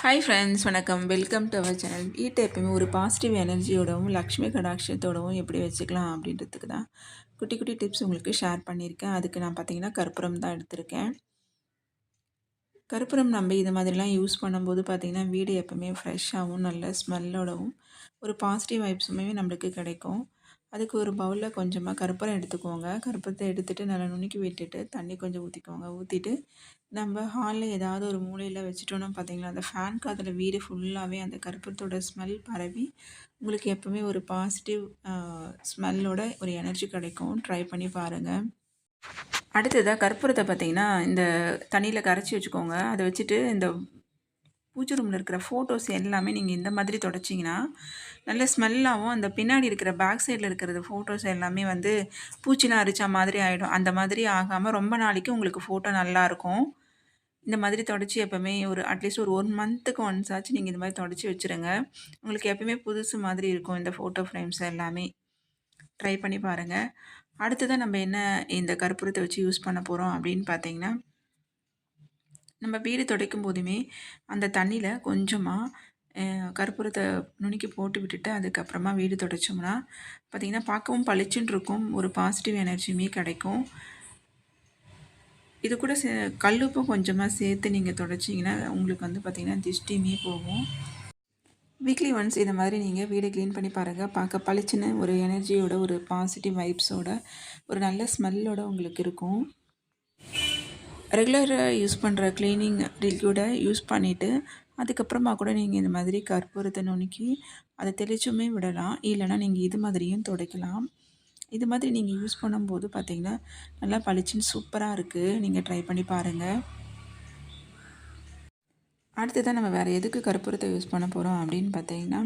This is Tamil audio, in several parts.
ஹாய் ஃப்ரெண்ட்ஸ், வணக்கம். Welcome to our channel. வீட்டை எப்பயுமே ஒரு பாசிட்டிவ் எனர்ஜியோடவும் லக்ஷ்மி கடாட்சத்தோடவும் எப்படி வச்சுக்கலாம் அப்படின்றதுக்கு தான் குட்டி குட்டி டிப்ஸ் உங்களுக்கு ஷேர் பண்ணியிருக்கேன். அதுக்கு நான் பார்த்தீங்கன்னா கற்பூரம் தான் எடுத்திருக்கேன். கற்பூரம் நம்ம இது மாதிரிலாம் யூஸ் பண்ணும்போது பார்த்திங்கன்னா வீடு எப்பவுமே ஃப்ரெஷ்ஷாகவும் நல்ல ஸ்மெல்லோடவும் ஒரு பாசிட்டிவ் வைப்ஸுமே நம்மளுக்கு கிடைக்கும். அதுக்கு ஒரு பவுலில் கொஞ்சமாக கற்பூரம் எடுத்துக்கோங்க. கற்பூரத்தை எடுத்துகிட்டு நல்லா நுணுக்கி விட்டுட்டு தண்ணி கொஞ்சம் ஊற்றிக்கோங்க. ஊற்றிட்டு நம்ம ஹாலில் ஏதாவது ஒரு மூலையில் வச்சுட்டோன்னா பார்த்தீங்களா, அந்த ஃபேன் காற்றுல வீடு ஃபுல்லாகவே அந்த கற்பூரத்தோட ஸ்மெல் பரவி உங்களுக்கு எப்போவுமே ஒரு பாசிட்டிவ் ஸ்மெல்லோட ஒரு எனர்ஜி கிடைக்கும். ட்ரை பண்ணி பாருங்கள். அடுத்ததாக கற்பூரத்தை பார்த்திங்கன்னா இந்த தண்ணியில் கரைச்சி வச்சுக்கோங்க. அதை வச்சுட்டு இந்த பூஜை ரூமில் இருக்கிற ஃபோட்டோஸ் எல்லாமே நீங்கள் இந்த மாதிரி தொடச்சிங்கன்னா நல்ல ஸ்மெல்லாகவும், அந்த பின்னாடி இருக்கிற பேக் சைடில் இருக்கிறது ஃபோட்டோஸ் எல்லாமே வந்து பூச்சிலாம் அரிச்சா மாதிரி ஆகிடும். அந்த மாதிரி ஆகாமல் ரொம்ப நாளைக்கு உங்களுக்கு ஃபோட்டோ நல்லாயிருக்கும். இந்த மாதிரி தொடச்சி எப்போவுமே ஒரு அட்லீஸ்ட் ஒரு 1 மந்த்துக்கு ஒன்ஸ் ஆச்சு நீங்கள் இந்த மாதிரி தொடச்சி வச்சுருங்க. உங்களுக்கு எப்போயுமே புதுசு மாதிரி இருக்கும் இந்த ஃபோட்டோ ஃப்ரேம்ஸ் எல்லாமே. ட்ரை பண்ணி பாருங்கள். அடுத்ததாக நம்ம என்ன இந்த கற்பூரத்தை வச்சு யூஸ் பண்ண போகிறோம் அப்படின்னு பார்த்தீங்கன்னா, நம்ம வீடு துடைக்கும் போதுமே அந்த தண்ணியில் கொஞ்சமாக கற்பூரத்தை நுணுக்கி போட்டு விட்டுட்டு அதுக்கப்புறமா வீடு துடைச்சோம்னா பார்த்திங்கன்னா பார்க்கவும் பளிச்சுன்னு இருக்கும். ஒரு பாசிட்டிவ் எனர்ஜியுமே கிடைக்கும். இது கூட கல்லுப்பும் கொஞ்சமாக சேர்த்து நீங்கள் துடைச்சிங்கன்னா உங்களுக்கு வந்து பார்த்திங்கன்னா திஷ்டியுமே போகும். வீக்லி ஒன்ஸ் இதை மாதிரி நீங்கள் வீடை க்ளீன் பண்ணி பாருங்கள். பார்க்க பளிச்சுன்னு ஒரு எனர்ஜியோட ஒரு பாசிட்டிவ் வைப்ஸோட ஒரு நல்ல ஸ்மெல்லோட உங்களுக்கு இருக்கும். ரெகுலராக யூஸ் பண்ணுற க்ளீனிங் லிக்விடை யூஸ் பண்ணிவிட்டு அதுக்கப்புறமா கூட நீங்கள் இந்த மாதிரி கற்பூரத்தை நுணுக்கி அதை தெளிச்சுமே விடலாம். இல்லைனா நீங்கள் இது மாதிரியும் துடைக்கலாம். இது மாதிரி நீங்கள் யூஸ் பண்ணும்போது பார்த்திங்கன்னா நல்லா பளிச்சுன்னு சூப்பராக இருக்குது. நீங்கள் ட்ரை பண்ணி பாருங்கள். அடுத்ததான் நம்ம வேறு எதுக்கு கற்பூரத்தை யூஸ் பண்ண போகிறோம் அப்படின்னு பார்த்தீங்கன்னா,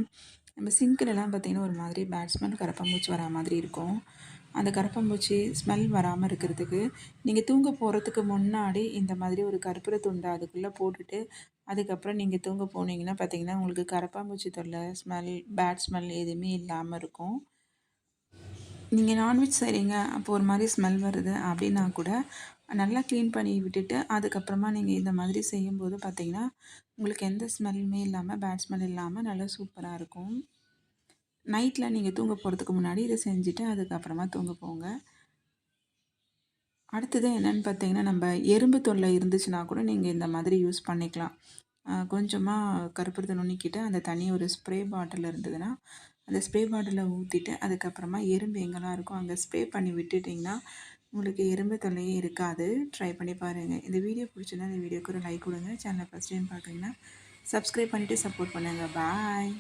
நம்ம சிங்கிலலாம் பார்த்திங்கன்னா ஒரு மாதிரி பேட் ஸ்மெல் கரப்பான்பூச்சி வரா மாதிரி இருக்கும். அந்த கரப்பான்பூச்சி ஸ்மெல் வராமல் இருக்கிறதுக்கு நீங்கள் தூங்க போகிறதுக்கு முன்னாடி இந்த மாதிரி ஒரு கற்பூர துண்டை அதுக்குள்ளே போட்டுட்டு அதுக்கப்புறம் நீங்கள் தூங்க போனீங்கன்னா பார்த்திங்கன்னா உங்களுக்கு கரப்பான்பூச்சி தொல்லை, ஸ்மெல், பேட் ஸ்மெல் எதுவுமே இல்லாமல் இருக்கும். நீங்கள் நான்வெஜ் செய்கிறீங்க, அப்போ ஒரு மாதிரி ஸ்மெல் வருது அப்படின்னா கூட நல்லா க்ளீன் பண்ணி விட்டுட்டு அதுக்கப்புறமா நீங்கள் இந்த மாதிரி செய்யும்போது பார்த்திங்கன்னா உங்களுக்கு எந்த ஸ்மெல்லுமே இல்லாமல், பேட் ஸ்மெல் இல்லாமல் நல்லா சூப்பராக இருக்கும். நைட்டில் நீங்கள் தூங்க போகிறதுக்கு முன்னாடி இதை செஞ்சுட்டு அதுக்கப்புறமா தூங்க போங்க. அடுத்தது என்னென்னு பார்த்தீங்கன்னா, நம்ம எறும்பு தொல்லை இருந்துச்சுன்னா கூட நீங்கள் இந்த மாதிரி யூஸ் பண்ணிக்கலாம். கொஞ்சமாக கற்பூரத்தை நுணுக்கிட்டு அந்த தண்ணியை ஒரு ஸ்ப்ரே பாட்டில் இருந்ததுன்னா அந்த ஸ்ப்ரே பாட்டிலில் ஊற்றிட்டு அதுக்கப்புறமா எறும்பு எங்கெல்லாம் இருக்கோ அங்கே ஸ்ப்ரே பண்ணி விட்டுட்டிங்கன்னா உங்களுக்கு எறும்பு தொல்லையே இருக்காது. ட்ரை பண்ணி பாருங்கள். இந்த வீடியோ பிடிச்சிருந்தா இந்த வீடியோக்கு ஒரு லைக் கொடுங்க. சேனலை ஃபஸ்ட் டைம் பார்க்குறீங்கன்னா சப்ஸ்கிரைப் பண்ணிவிட்டு சப்போர்ட் பண்ணுங்கள். பாய்.